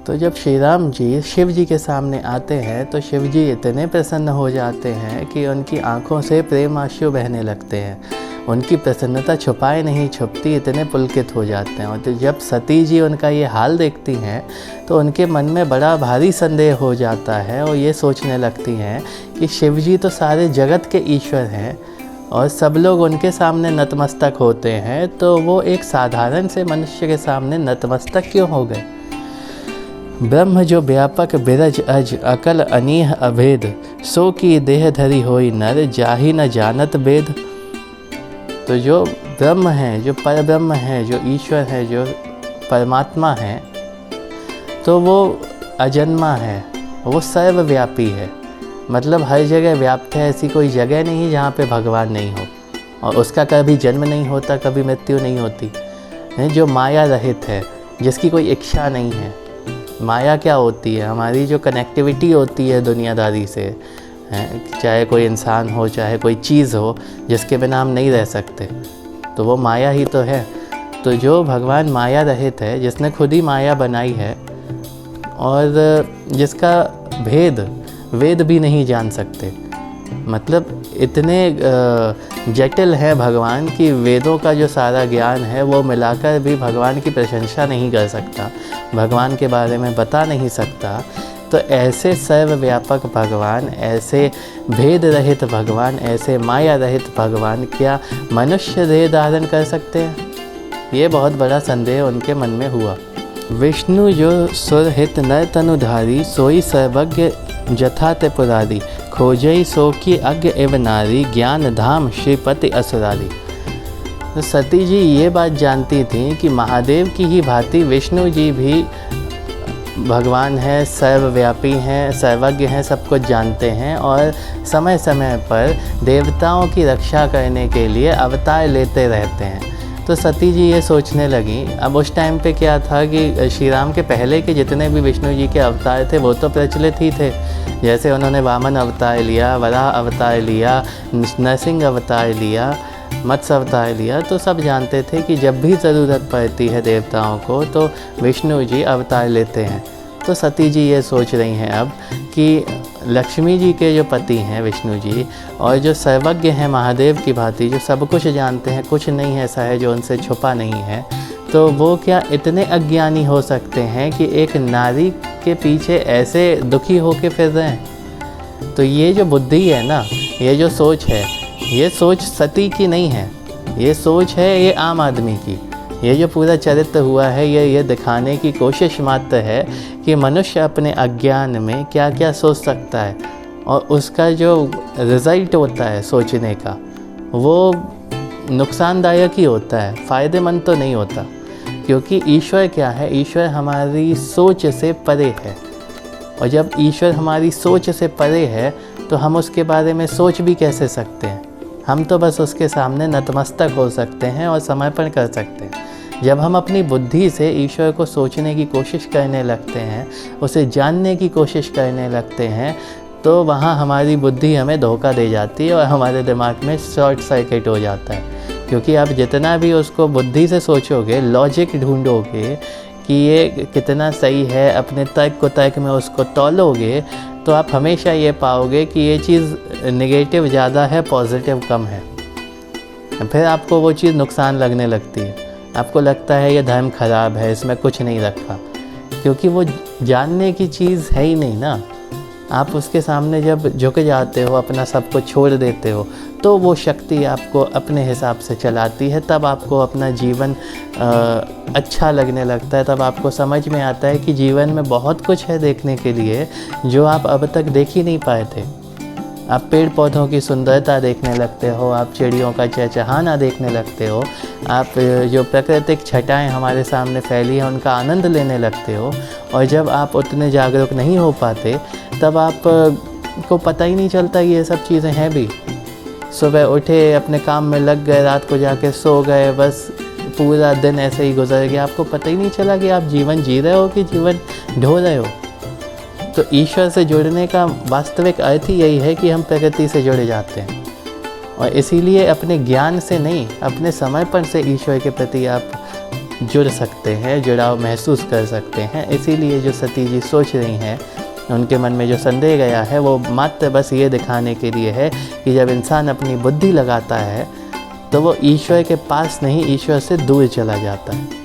तो जब श्री राम जी शिव जी के सामने आते हैं तो शिव जी इतने प्रसन्न हो जाते हैं कि उनकी आंखों से प्रेम आंसू बहने लगते हैं। उनकी प्रसन्नता छुपाए नहीं छुपती, इतने पुलकित हो जाते हैं। और तो जब सती जी उनका ये हाल देखती हैं तो उनके मन में बड़ा भारी संदेह हो जाता है और ये सोचने लगती हैं कि शिव जी तो सारे जगत के ईश्वर हैं और सब लोग उनके सामने नतमस्तक होते हैं, तो वो एक साधारण से मनुष्य के सामने नतमस्तक क्यों हो गए। ब्रह्म जो व्यापक बिरज अज अकल अनीह अभेद, सो की देह धरी होई नर, जाहि न जानत वेद। तो जो ब्रह्म है, जो परब्रह्म है, जो ईश्वर है, जो परमात्मा है, तो वो अजन्मा है, वो सर्वव्यापी है। मतलब हर जगह व्याप्त है। ऐसी कोई जगह नहीं जहाँ पे भगवान नहीं हो, और उसका कभी जन्म नहीं होता, कभी मृत्यु नहीं होती। जो माया रहित है, जिसकी कोई इच्छा नहीं है। माया क्या होती है? हमारी जो कनेक्टिविटी होती है दुनियादारी से, चाहे कोई इंसान हो, चाहे कोई चीज़ हो, जिसके बिना हम नहीं रह सकते, तो वो माया ही तो है। तो जो भगवान माया रहित है, जिसने खुद ही माया बनाई है और जिसका भेद वेद भी नहीं जान सकते, मतलब इतने जटिल है भगवान की वेदों का जो सारा ज्ञान है वो मिलाकर भी भगवान की प्रशंसा नहीं कर सकता, भगवान के बारे में बता नहीं सकता। तो ऐसे सर्वव्यापक भगवान, ऐसे भेद रहित भगवान, ऐसे माया रहित भगवान क्या मनुष्य देह धारण कर सकते हैं? ये बहुत बड़ा संदेह उनके मन में हुआ। विष्णु जो सुरहित नर तनुधारी, सोई सर्वज्ञ जथा ते पुरारी, खोजई सो की अज्ञ एव नारी, ज्ञान धाम श्रीपति असुरारी। तो सती जी ये बात जानती थी कि महादेव की ही भांति विष्णु जी भी भगवान है, सर्वव्यापी हैं, सर्वज्ञ हैं, सब कुछ जानते हैं और समय समय पर देवताओं की रक्षा करने के लिए अवतार लेते रहते हैं। तो सती जी ये सोचने लगी। अब उस टाइम पे क्या था कि श्री राम के पहले के जितने भी विष्णु जी के अवतार थे वो तो प्रचलित ही थे। जैसे उन्होंने वामन अवतार लिया, वराह अवतार लिया, नरसिंह अवतार लिया, मत्स्य अवतार लिया, तो सब जानते थे कि जब भी ज़रूरत पड़ती है देवताओं को तो विष्णु जी अवतार लेते हैं। तो सती जी ये सोच रही हैं अब कि लक्ष्मी जी के जो पति हैं विष्णु जी, और जो सर्वज्ञ हैं महादेव की भांति, जो सब कुछ जानते हैं, कुछ नहीं ऐसा है जो उनसे छुपा नहीं है, तो वो क्या इतने अज्ञानी हो सकते हैं कि एक नारी के पीछे ऐसे दुखी होके फिर रहे हैं? तो ये जो बुद्धि है ना, ये जो सोच है, ये सोच सती की नहीं है, ये सोच है ये आम आदमी की। ये जो पूरा चरित्र हुआ है ये दिखाने की कोशिश मात्र है कि मनुष्य अपने अज्ञान में क्या क्या सोच सकता है, और उसका जो रिज़ल्ट होता है सोचने का वो नुकसानदायक ही होता है, फ़ायदेमंद तो नहीं होता। क्योंकि ईश्वर क्या है? ईश्वर हमारी सोच से परे है, और जब ईश्वर हमारी सोच से परे है तो हम उसके बारे में सोच भी कैसे सकते हैं? हम तो बस उसके सामने नतमस्तक हो सकते हैं और समर्पण कर सकते हैं। जब हम अपनी बुद्धि से ईश्वर को सोचने की कोशिश करने लगते हैं, उसे जानने की कोशिश करने लगते हैं, तो वहाँ हमारी बुद्धि हमें धोखा दे जाती है और हमारे दिमाग में शॉर्ट सर्किट हो जाता है। क्योंकि आप जितना भी उसको बुद्धि से सोचोगे, लॉजिक ढूंढोगे कि ये कितना सही है, अपने तर्क को तर्क में उसको तौलोगे, तो आप हमेशा ये पाओगे कि ये चीज़ नेगेटिव ज़्यादा है, पॉजिटिव कम है। फिर आपको वो चीज़ नुकसान लगने लगती है। आपको लगता है ये धर्म खराब है, इसमें कुछ नहीं रखा, क्योंकि वो जानने की चीज़ है ही नहीं ना। आप उसके सामने जब झुक जाते हो, अपना सब कुछ छोड़ देते हो, तो वो शक्ति आपको अपने हिसाब से चलाती है। तब आपको अपना जीवन अच्छा लगने लगता है। तब आपको समझ में आता है कि जीवन में बहुत कुछ है देखने के लिए जो आप अब तक देख ही नहीं पाए थे। आप पेड़ पौधों की सुंदरता देखने लगते हो, आप चिड़ियों का चहचहाना देखने लगते हो, आप जो प्राकृतिक छटाएं हमारे सामने फैली हैं उनका आनंद लेने लगते हो। और जब आप उतने जागरूक नहीं हो पाते तब आप को पता ही नहीं चलता ये सब चीज़ें हैं भी। सुबह उठे, अपने काम में लग गए, रात को जाके सो गए, बस पूरा दिन ऐसे ही गुजर गया, आपको पता ही नहीं चला कि आप जीवन जी रहे हो कि जीवन ढो रहे हो। तो ईश्वर से जुड़ने का वास्तविक अर्थ ही यही है कि हम प्रकृति से जुड़ जाते हैं, और इसीलिए अपने ज्ञान से नहीं, अपने समर्पण से ईश्वर के प्रति आप जुड़ सकते हैं, जुड़ाव महसूस कर सकते हैं। इसीलिए जो सती जी सोच रही हैं, उनके मन में जो संदेह गया है वो मात्र बस ये दिखाने के लिए है कि जब इंसान अपनी बुद्धि लगाता है तो वो ईश्वर के पास नहीं, ईश्वर से दूर चला जाता है।